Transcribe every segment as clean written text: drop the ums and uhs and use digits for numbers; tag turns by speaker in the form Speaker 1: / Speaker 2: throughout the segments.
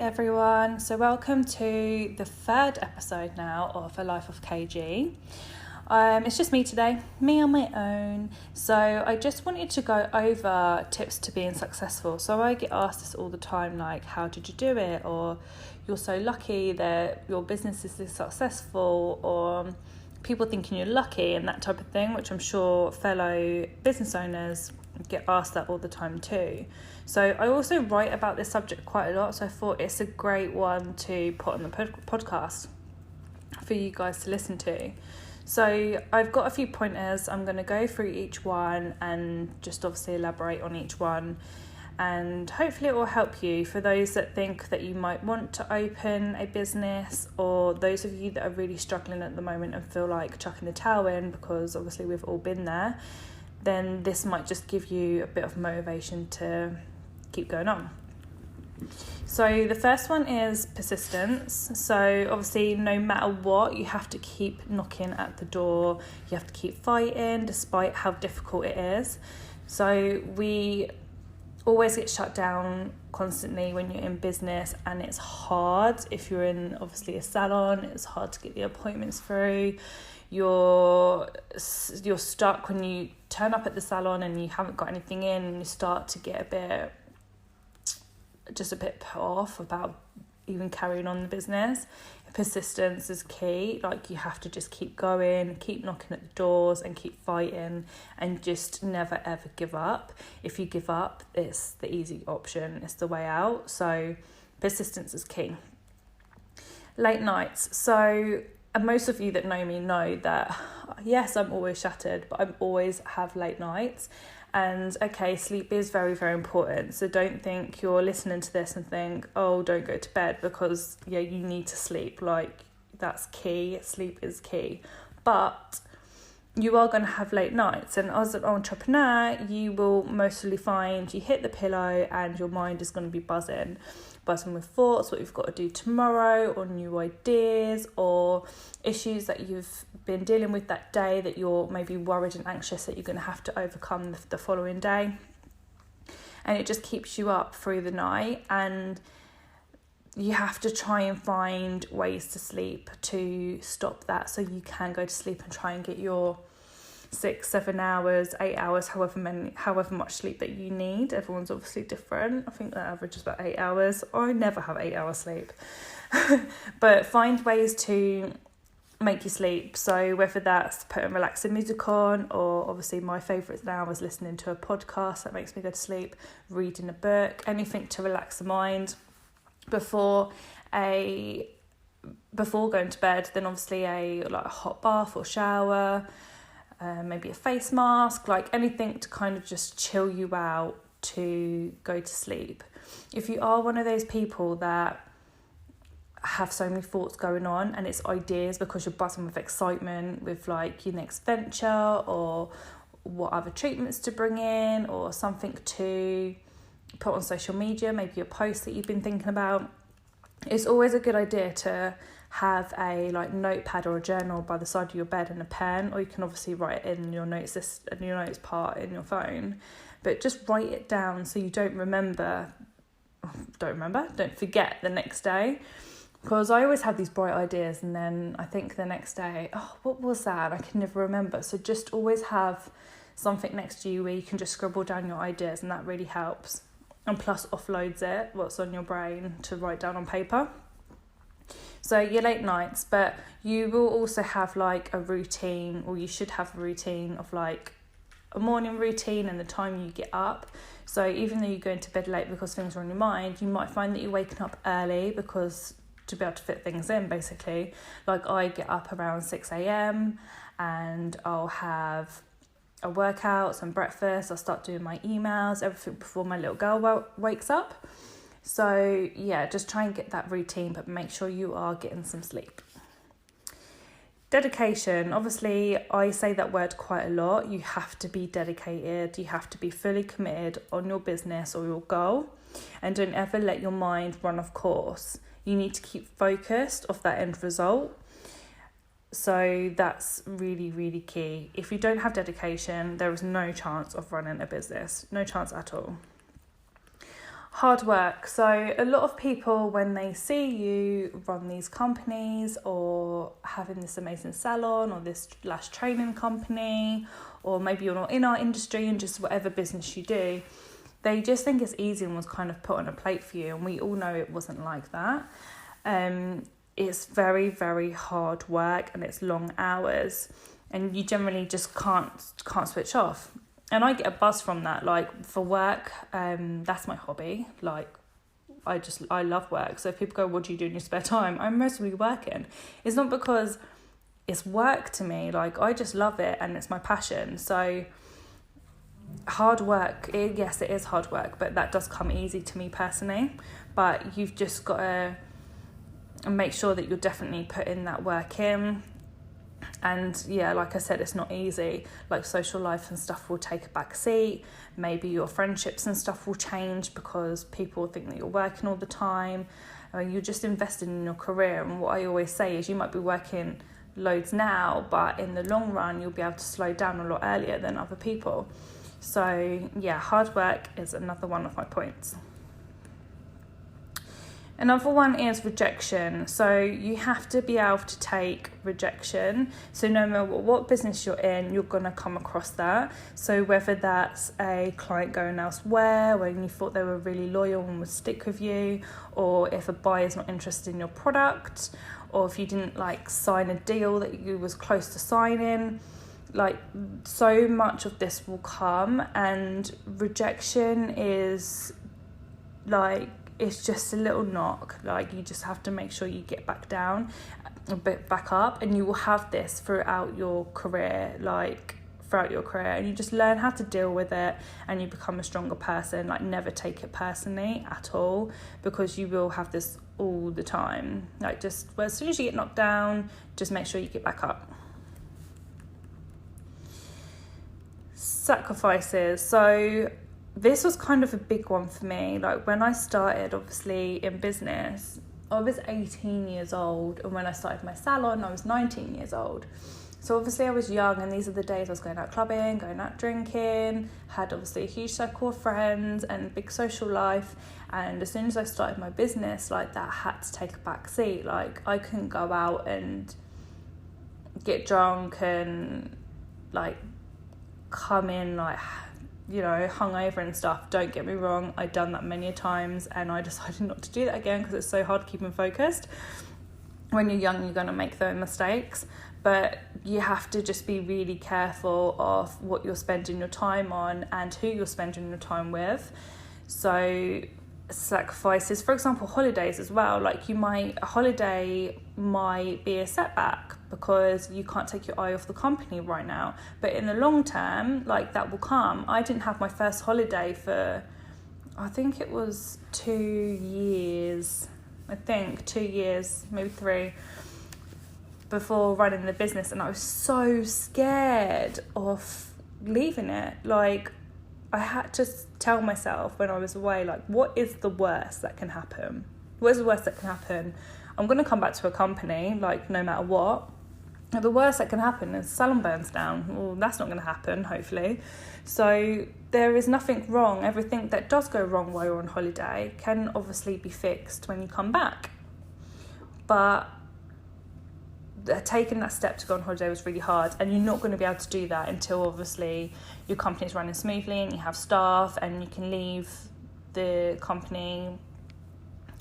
Speaker 1: everyone. So welcome to the third episode now of A Life of KG. It's just me today, me on my own. So I just wanted to go over tips to being successful. So I get asked this all the time, like, how did you do it? Or you're so lucky that your business is this successful, or people thinking you're lucky and that type of thing, which I'm sure fellow business owners get asked that all the time too. So I also write about this subject quite a lot, so I thought it's a great one to put on the podcast for you guys to listen to. So I've got a few pointers. I'm going to go through each one and just obviously elaborate on each one, and hopefully it will help you for those that think that you might want to open a business, or those of you that are really struggling at the moment and feel like chucking the towel in, because obviously we've all been there. Then this might just give you a bit of motivation to keep going on. So the first one is persistence. So obviously no matter what, you have to keep knocking at the door. You have to keep fighting despite how difficult it is. So we always get shut down constantly when you're in business, and it's hard. If you're in obviously a salon, it's hard to get the appointments through. You're stuck when you turn up at the salon and you haven't got anything in, and you start to get a bit put off about even carrying on the business. Persistence is key. Like, you have to just keep going, keep knocking at the doors and keep fighting, and just never ever give up. If you give up, it's the easy option, it's the way out. So persistence is key. Late nights. So and most of you that know me know that, yes, I'm always shattered, but I always have late nights. And okay, sleep is very, very important. So don't think you're listening to this and think, oh, don't go to bed, because you need to sleep. Like, that's key. Sleep is key. But you are going to have late nights. And as an entrepreneur, you will mostly find you hit the pillow and your mind is going to be buzzing with thoughts, what you've got to do tomorrow, or new ideas, or issues that you've been dealing with that day that you're maybe worried and anxious that you're going to have to overcome the following day. And it just keeps you up through the night, and you have to try and find ways to sleep to stop that, so you can go to sleep and try and get your 6-7 hours, 8 hours, however much sleep that you need. Everyone's obviously different. I think the average is about 8 hours. I never have 8 hours sleep. But find ways to make you sleep. So whether that's putting relaxing music on, or obviously my favourite now is listening to a podcast that makes me go to sleep, reading a book, anything to relax the mind before going to bed. Then obviously a hot bath or shower, maybe a face mask, like anything to kind of just chill you out to go to sleep. If you are one of those people that have so many thoughts going on and it's ideas because you're buzzing with excitement with like your next venture, or what other treatments to bring in, or something to put on social media, maybe a post that you've been thinking about, it's always a good idea to have a notepad or a journal by the side of your bed and a pen, or you can obviously write it in your notes part in your phone, but just write it down so you don't forget the next day. Because I always have these bright ideas and then I think the next day, oh, what was that? I can never remember. So just always have something next to you where you can just scribble down your ideas, and that really helps. And plus offloads what's on your brain to write down on paper. So your late nights, but you will also have a routine, or you should have a routine of a morning routine and the time you get up. So even though you're going to bed late because things are on your mind, you might find that you're waking up early because to be able to fit things in, basically. I get up around 6 a.m. and I'll have a workout, some breakfast, I'll start doing my emails, everything before my little girl wakes up. So yeah, just try and get that routine, but make sure you are getting some sleep. Dedication. Obviously, I say that word quite a lot. You have to be dedicated. You have to be fully committed on your business or your goal, and don't ever let your mind run off course. You need to keep focused off that end result. So that's really, really key. If you don't have dedication, there is no chance of running a business. No chance at all. Hard work. So a lot of people, when they see you run these companies or having this amazing salon or this lash training company, or maybe you're not in our industry and just whatever business you do, they just think it's easy and was kind of put on a plate for you. And we all know it wasn't like that. It's very, very hard work and it's long hours, and you generally just can't switch off. And I get a buzz from that. Like, for work, that's my hobby. Like, I love work. So if people go, what do you do in your spare time? I'm mostly working. It's not because it's work to me. Like, I just love it and it's my passion. So hard work, yes, it is hard work, but that does come easy to me personally. But you've just got to make sure that you're definitely putting that work in. And yeah, like I said, it's not easy. Like, social life and stuff will take a back seat. Maybe your friendships and stuff will change because people think that you're working all the time. You're just investing in your career. And what I always say is, you might be working loads now, but in the long run, you'll be able to slow down a lot earlier than other people. So yeah, hard work is another one of my points. Another one is rejection. So you have to be able to take rejection. So no matter what business you're in, you're going to come across that. So whether that's a client going elsewhere when you thought they were really loyal and would stick with you, or if a buyer's not interested in your product, or if you didn't sign a deal that you was close to signing, so much of this will come. And rejection is it's just a little knock. You just have to make sure you get back down, a bit back up, and you will have this throughout your career, and you just learn how to deal with it, and you become a stronger person. Never take it personally at all, because you will have this all the time. As soon as you get knocked down, just make sure you get back up. Sacrifices. So this was kind of a big one for me. When I started, obviously, in business, I was 18 years old, and when I started my salon, I was 19 years old. So obviously I was young, and these are the days I was going out clubbing, going out drinking, had obviously a huge circle of friends and a big social life. And as soon as I started my business, that had to take a back seat. I couldn't go out and get drunk and come in hungover and stuff. Don't get me wrong, I'd done that many times, and I decided not to do that again because it's so hard keeping focused. When you're young, you're going to make those mistakes, but you have to just be really careful of what you're spending your time on and who you're spending your time with. So sacrifices, for example, holidays as well. A holiday might be a setback because you can't take your eye off the company right now, but in the long term, that will come. I didn't have my first holiday for, I think it was 2 years, maybe 3, before running the business, and I was so scared of leaving it. I had to tell myself when I was away, what is the worst that can happen? What is the worst that can happen? I'm going to come back to a company, no matter what. The worst that can happen is salon burns down. Well, that's not going to happen, hopefully. So there is nothing wrong. Everything that does go wrong while you're on holiday can obviously be fixed when you come back. But taking that step to go on holiday was really hard, and you're not going to be able to do that until obviously your company's running smoothly and you have staff and you can leave the company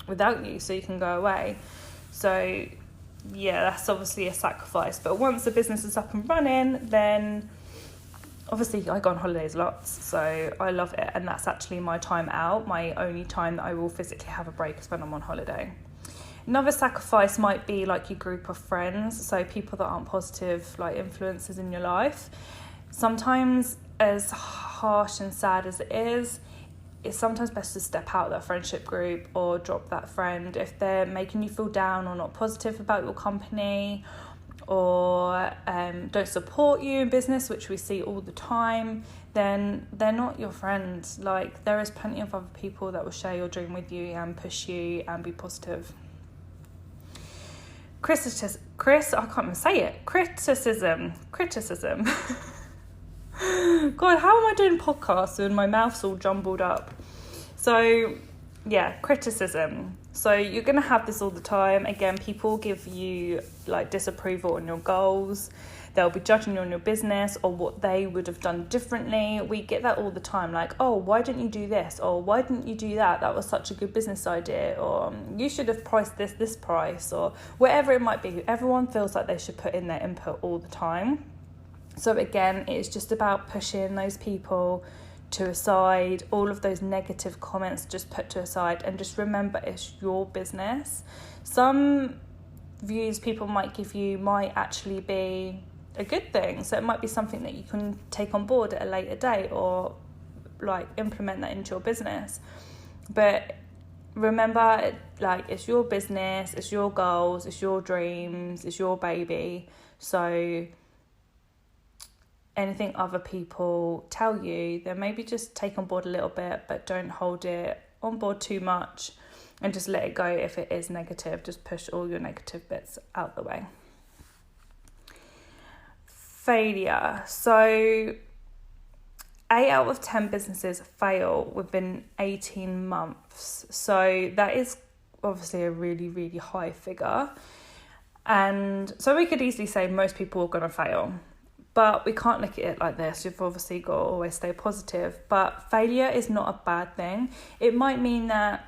Speaker 1: without you, so you can go away. So yeah, that's obviously a sacrifice. But once the business is up and running, then obviously I go on holidays lots, so I love it, and that's actually my time out. My only time that I will physically have a break is when I'm on holiday. Another sacrifice might be your group of friends, so people that aren't positive influences in your life. Sometimes, as harsh and sad as it is, it's sometimes best to step out of that friendship group or drop that friend if they're making you feel down or not positive about your company, or don't support you in business, which we see all the time. Then they're not your friends. There is plenty of other people that will share your dream with you and push you and be positive. Criticism. God, how am I doing podcasts and my mouth's all jumbled up? So criticism. So you're going to have this all the time. Again, people give you like disapproval on your goals. They'll be judging you on your business or what they would have done differently. We get that all the time, like, oh, why didn't you do this? Or why didn't you do that? That was such a good business idea. Or you should have priced this price, or whatever it might be. Everyone feels like they should put in their input all the time. So again, it's just about pushing those people to a side, all of those negative comments just put to a side, and just remember it's your business. Some views people might give you might actually be a good thing, so it might be something that you can take on board at a later date or like implement that into your business. But remember, like, it's your business, it's your goals, it's your dreams, it's your baby. So anything other people tell you, then maybe just take on board a little bit, but don't hold it on board too much, and just let it go if it is negative. Just push all your negative bits out the way. Failure. So 8 out of 10 businesses fail within 18 months. So that is obviously a really, really high figure. And so we could easily say most people are going to fail. But we can't look at it like this. You've obviously got to always stay positive. But failure is not a bad thing. It might mean that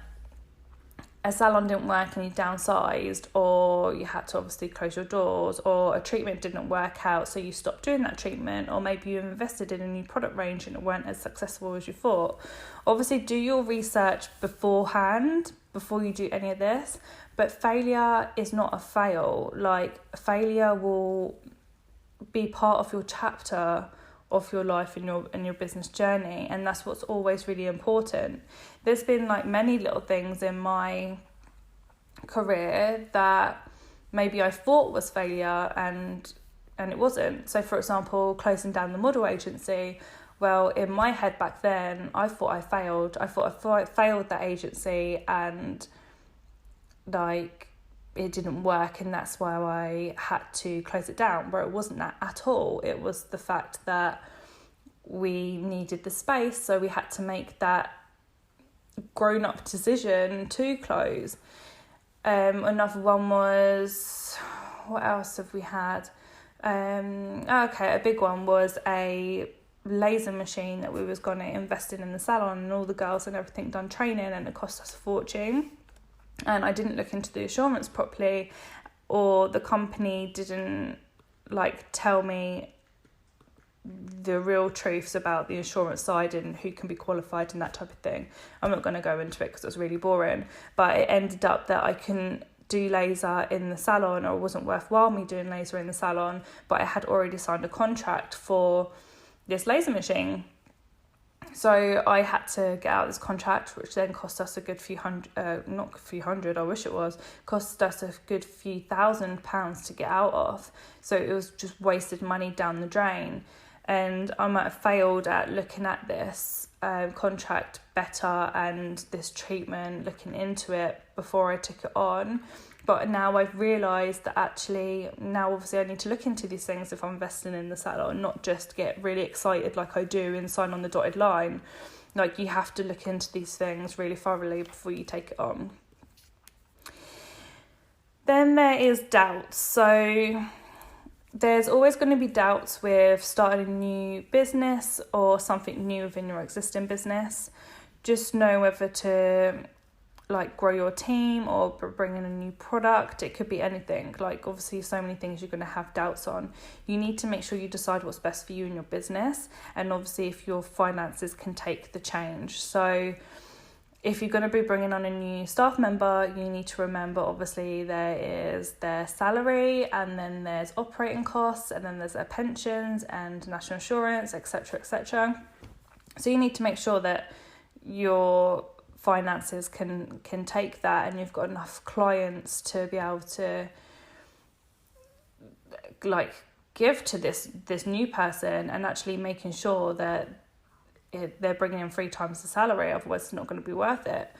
Speaker 1: a salon didn't work and you downsized, or you had to obviously close your doors, or a treatment didn't work out so you stopped doing that treatment, or maybe you invested in a new product range and it weren't as successful as you thought. Obviously do your research beforehand before you do any of this, but failure is not a fail. Like, failure will be part of your chapter of your life and your business journey, and that's what's always really important. There's been like many little things in my career that maybe I thought was failure and it wasn't. So for example, closing down the model agency, well, in my head back then I thought I failed. I thought I failed that agency, and like it didn't work, and that's why I had to close it down, where it wasn't that at all. It was the fact that we needed the space, so we had to make that grown-up decision to close. Another one was, what else have we had? A big one was a laser machine that we was going to invest in the salon, and all the girls and everything done training, and it cost us a fortune. And I didn't look into the assurance properly, or the company didn't like tell me the real truths about the insurance side and who can be qualified and that type of thing. I'm not going to go into it because it was really boring, but it ended up that I couldn't do laser in the salon, or it wasn't worthwhile me doing laser in the salon, but I had already signed a contract for this laser machine. So I had to get out of this contract, which then cost us a good not a few hundred, I wish it was, cost us a good few £1,000s to get out of. So it was just wasted money down the drain. And I might have failed at looking at this contract better and this treatment, looking into it before I took it on. But now I've realised that actually, now obviously I need to look into these things if I'm investing in the salon, not just get really excited like I do and sign on the dotted line. Like, you have to look into these things really thoroughly before you take it on. Then there is doubts. So there's always going to be doubts with starting a new business or something new within your existing business. Just know whether to like grow your team or bring in a new product. It could be anything. Like, obviously so many things you're going to have doubts on. You need to make sure you decide what's best for you and your business, and obviously if your finances can take the change. So if you're going to be bringing on a new staff member, you need to remember, obviously, there is their salary, and then there's operating costs, and then there's their pensions and national insurance, etc., etc. So you need to make sure that your finances can take that, and you've got enough clients to be able to like give to this new person, and actually making sure that they're bringing in 3 times the salary, otherwise it's not going to be worth it.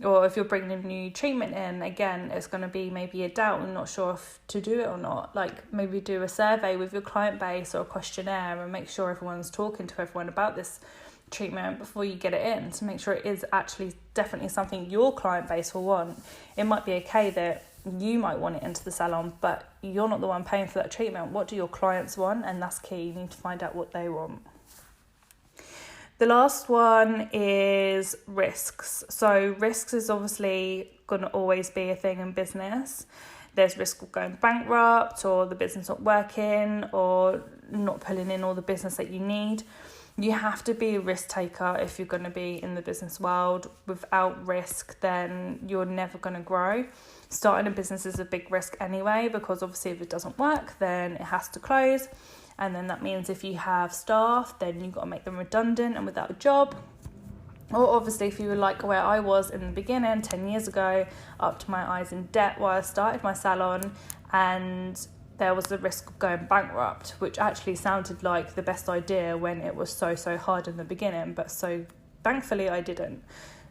Speaker 1: Or if you're bringing a new treatment in, again, it's going to be maybe a doubt and not sure if to do it or not. Like, maybe do a survey with your client base or a questionnaire and make sure everyone's talking to everyone about this treatment before you get it in, to make sure it is actually definitely something your client base will want. It might be okay that you might want it into the salon, but you're not the one paying for that treatment. What do your clients want? And that's key. You need to find out what they want. The last one is risks. So risks is obviously going to always be a thing in business. There's risk of going bankrupt, or the business not working, or not pulling in all the business that you need. You have to be a risk taker if you're going to be in the business world. Without risk, then you're never going to grow. Starting a business is a big risk anyway, because obviously if it doesn't work, then it has to close. And then that means if you have staff, then you've got to make them redundant and without a job. Or obviously if you were like where I was in the beginning, 10 years ago, up to my eyes in debt while I started my salon, and there was the risk of going bankrupt, which actually sounded like the best idea when it was so hard in the beginning, but so thankfully I didn't.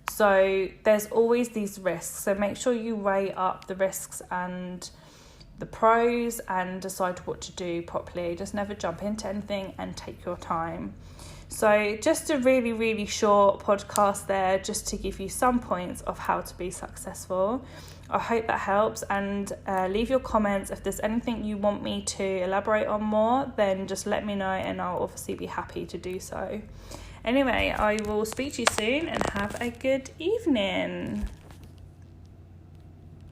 Speaker 1: So there's always these risks, so make sure you weigh up the risks and the pros and decide what to do properly. Just never jump into anything and take your time. So just a really short podcast there, just to give you some points of how to be successful. I hope that helps, and leave your comments. If there's anything you want me to elaborate on more, then just let me know and I'll obviously be happy to do so. Anyway, I will speak to you soon and have a good evening.